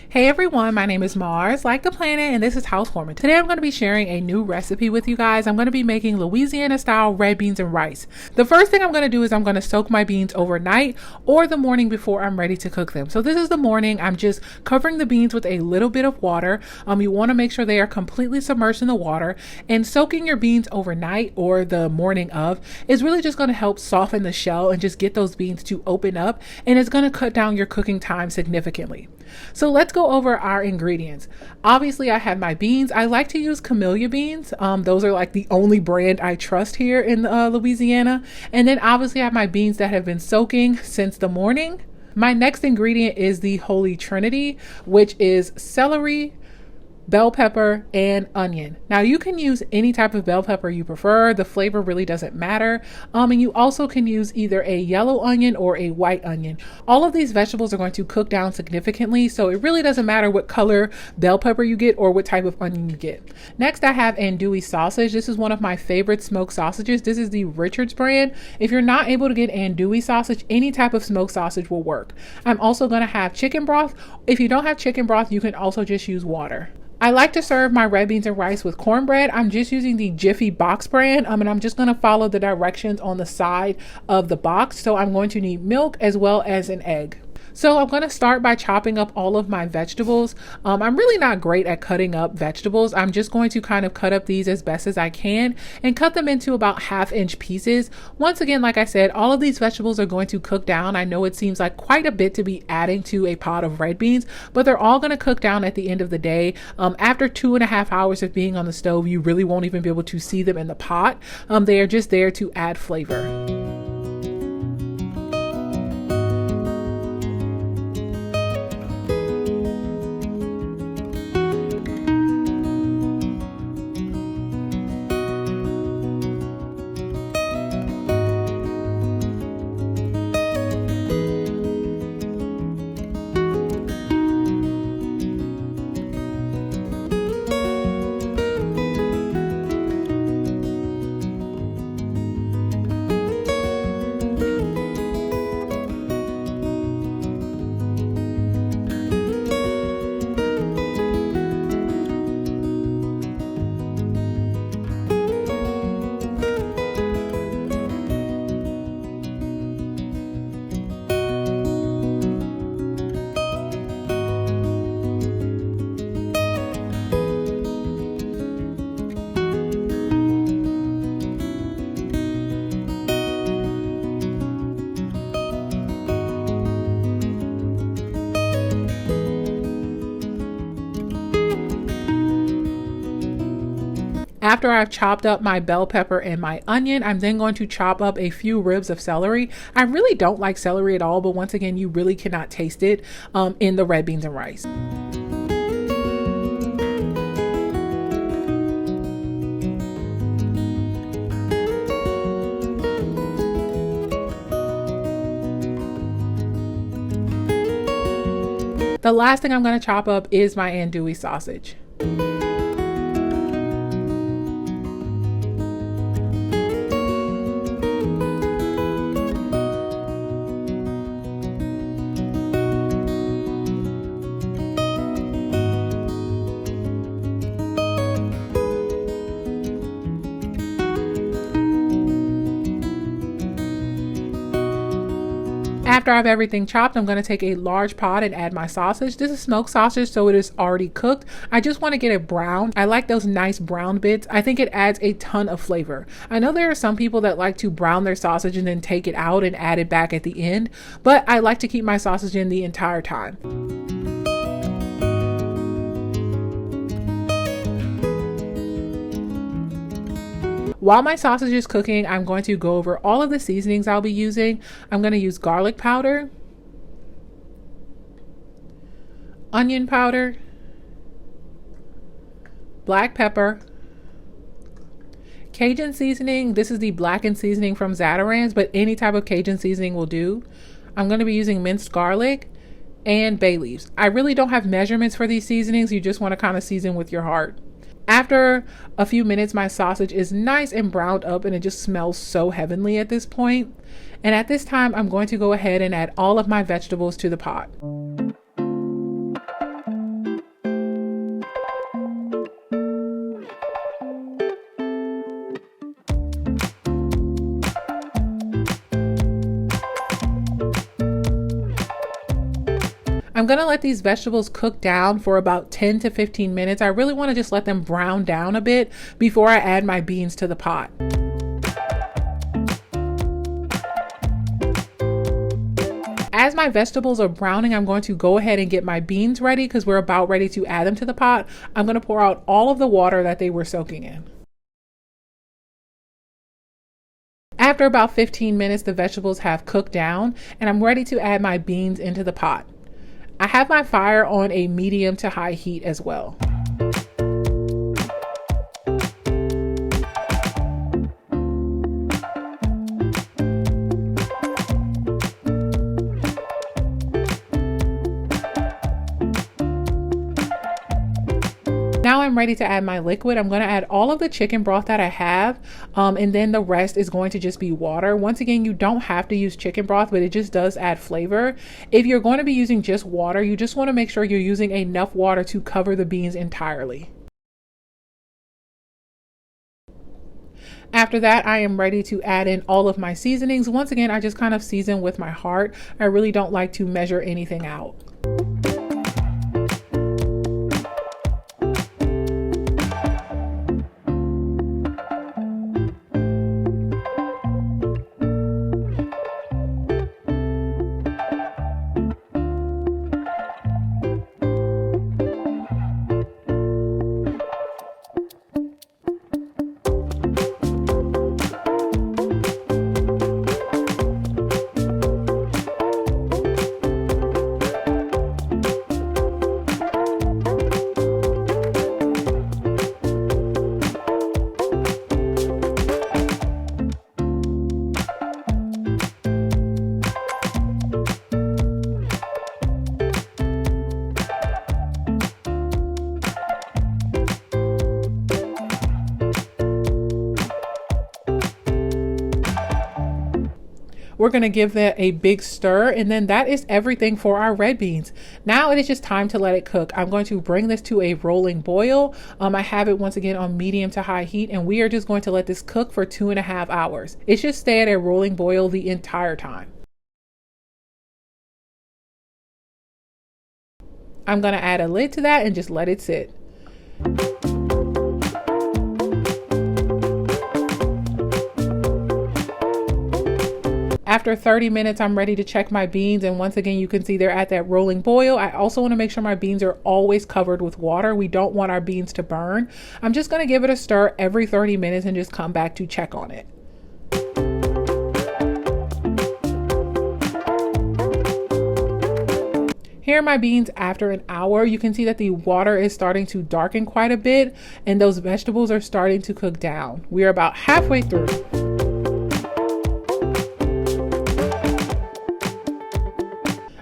Hey everyone, my name is Mars, like the planet, and this is Housewarming. Today I'm going to be sharing a new recipe with you guys. I'm going to be making Louisiana style red beans and rice. The first thing I'm going to do is I'm going to soak my beans overnight or the morning before I'm ready to cook them. So this is the morning. I'm just covering the beans with a little bit of water. You want to make sure they are completely submerged in the water, and soaking your beans overnight or the morning of is really just going to help soften the shell and just get those beans to open up, and it's going to cut down your cooking time significantly. So let's go over our ingredients. Obviously, I have my beans. I like to use camellia beans. Those are like the only brand I trust here in Louisiana. And then obviously I have my beans that have been soaking since the morning. My next ingredient is the Holy Trinity, which is celery, bell pepper, and onion. Now you can use any type of bell pepper you prefer. The flavor really doesn't matter. And you also can use either a yellow onion or a white onion. All of these vegetables are going to cook down significantly, so it really doesn't matter what color bell pepper you get or what type of onion you get. Next, I have andouille sausage. This is one of my favorite smoked sausages. This is the Richards brand. If you're not able to get andouille sausage, any type of smoked sausage will work. I'm also going to have chicken broth. If you don't have chicken broth, you can also just use water. I like to serve my red beans and rice with cornbread. I'm just using the Jiffy box brand, and I'm just going to follow the directions on the side of the box. So I'm going to need milk as well as an egg. So I'm going to start by chopping up all of my vegetables. I'm really not great at cutting up vegetables. I'm just going to kind of cut up these as best as I can and cut them into about 1/2-inch pieces. Once again, like I said, all of these vegetables are going to cook down. I know it seems like quite a bit to be adding to a pot of red beans, but they're all going to cook down at the end of the day. After 2.5 hours of being on the stove, you really won't even be able to see them in the pot. They are just there to add flavor. After I've chopped up my bell pepper and my onion, I'm then going to chop up a few ribs of celery. I really don't like celery at all, but once again, you really cannot taste it in the red beans and rice. The last thing I'm going to chop up is my andouille sausage. After I have everything chopped, I'm going to take a large pot and add my sausage. This is smoked sausage, so it is already cooked. I just want to get it brown. I like those nice brown bits. I think it adds a ton of flavor. I know there are some people that like to brown their sausage and then take it out and add it back at the end, but I like to keep my sausage in the entire time. While my sausage is cooking, I'm going to go over all of the seasonings I'll be using. I'm going to use garlic powder, onion powder, black pepper, Cajun seasoning. This is the blackened seasoning from Zatarain's, but any type of Cajun seasoning will do. I'm going to be using minced garlic and bay leaves. I really don't have measurements for these seasonings. You just want to kind of season with your heart. After a few minutes, my sausage is nice and browned up and it just smells so heavenly at this point. And at this time, I'm going to go ahead and add all of my vegetables to the pot. I'm gonna let these vegetables cook down for about 10 to 15 minutes. I really wanna just let them brown down a bit before I add my beans to the pot. As my vegetables are browning, I'm going to go ahead and get my beans ready because we're about ready to add them to the pot. I'm gonna pour out all of the water that they were soaking in. After about 15 minutes, the vegetables have cooked down and I'm ready to add my beans into the pot. I have my fire on a medium to high heat as well. Now I'm ready to add my liquid. I'm going to add all of the chicken broth that I have, and then the rest is going to just be water. Once again, you don't have to use chicken broth, but it just does add flavor. If you're going to be using just water, you just want to make sure you're using enough water to cover the beans entirely. After that, I am ready to add in all of my seasonings. Once again, I just kind of season with my heart. I really don't like to measure anything out. We're going to give that a big stir, and then that is everything for our red beans. Now it is just time to let it cook. I'm going to bring this to a rolling boil. I have it once again on medium to high heat, and we are just going to let this cook for 2.5 hours. It should stay at a rolling boil the entire time. I'm going to add a lid to that and just let it sit. After 30 minutes, I'm ready to check my beans, and once again, you can see they're at that rolling boil. I also want to make sure my beans are always covered with water. We don't want our beans to burn. I'm just going to give it a stir every 30 minutes and just come back to check on it. Here are my beans after an hour. You can see that the water is starting to darken quite a bit, and those vegetables are starting to cook down. We are about halfway through.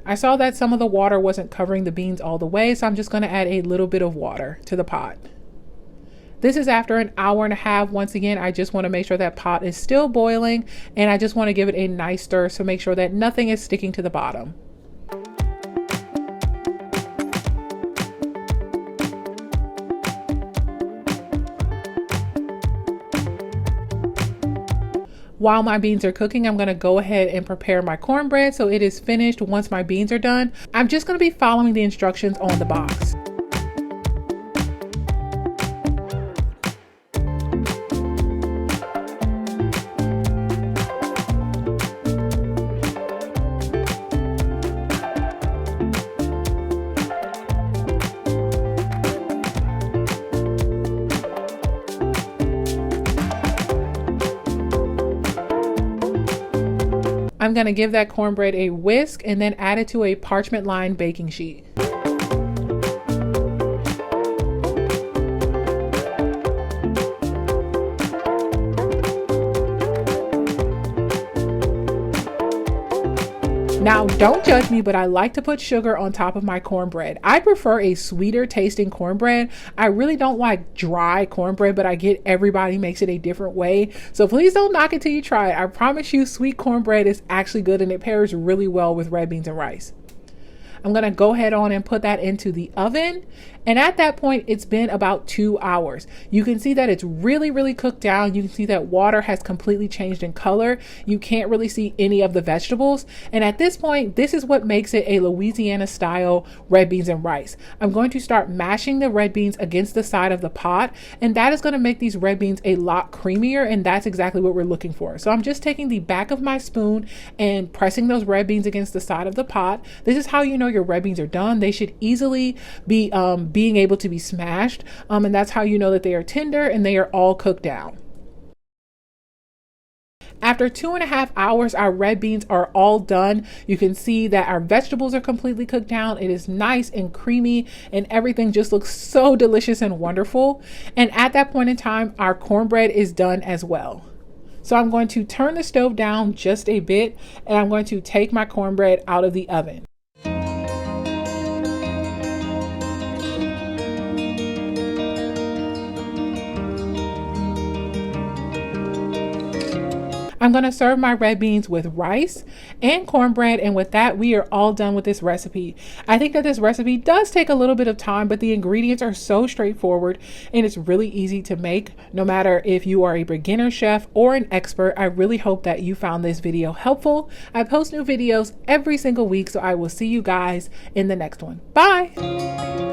I saw that some of the water wasn't covering the beans all the way, so I'm just going to add a little bit of water to the pot. This is after an hour and a half. Once again, I just want to make sure that pot is still boiling, and I just want to give it a nice stir so make sure that nothing is sticking to the bottom. While my beans are cooking, I'm going to go ahead and prepare my cornbread so it is finished once my beans are done. I'm just going to be following the instructions on the box. I'm going to give that cornbread a whisk and then add it to a parchment lined baking sheet. Now, don't judge me, but I like to put sugar on top of my cornbread. I prefer a sweeter tasting cornbread. I really don't like dry cornbread, but I get everybody makes it a different way. So please don't knock it till you try it. I promise you, sweet cornbread is actually good and it pairs really well with red beans and rice. I'm gonna go ahead on and put that into the oven. And at that point, it's been about 2 hours. You can see that it's really cooked down. You can see that water has completely changed in color. You can't really see any of the vegetables. And at this point, this is what makes it a Louisiana style red beans and rice. I'm going to start mashing the red beans against the side of the pot, and that is going to make these red beans a lot creamier, and that's exactly what we're looking for. So I'm just taking the back of my spoon and pressing those red beans against the side of the pot. This is how you know your red beans are done. They should easily be being able to be smashed, and that's how you know that they are tender and they are all cooked down. After 2.5 hours, our red beans are all done. You can see that our vegetables are completely cooked down. It is nice and creamy, and everything just looks so delicious and wonderful. And at that point in time, our cornbread is done as well. So I'm going to turn the stove down just a bit, and I'm going to take my cornbread out of the oven. I'm going to serve my red beans with rice and cornbread, and with that, we are all done with this recipe. I think that this recipe does take a little bit of time, but the ingredients are so straightforward and it's really easy to make, no matter if you are a beginner chef or an expert. I really hope that you found this video helpful. I post new videos every single week, so I will see you guys in the next one. Bye!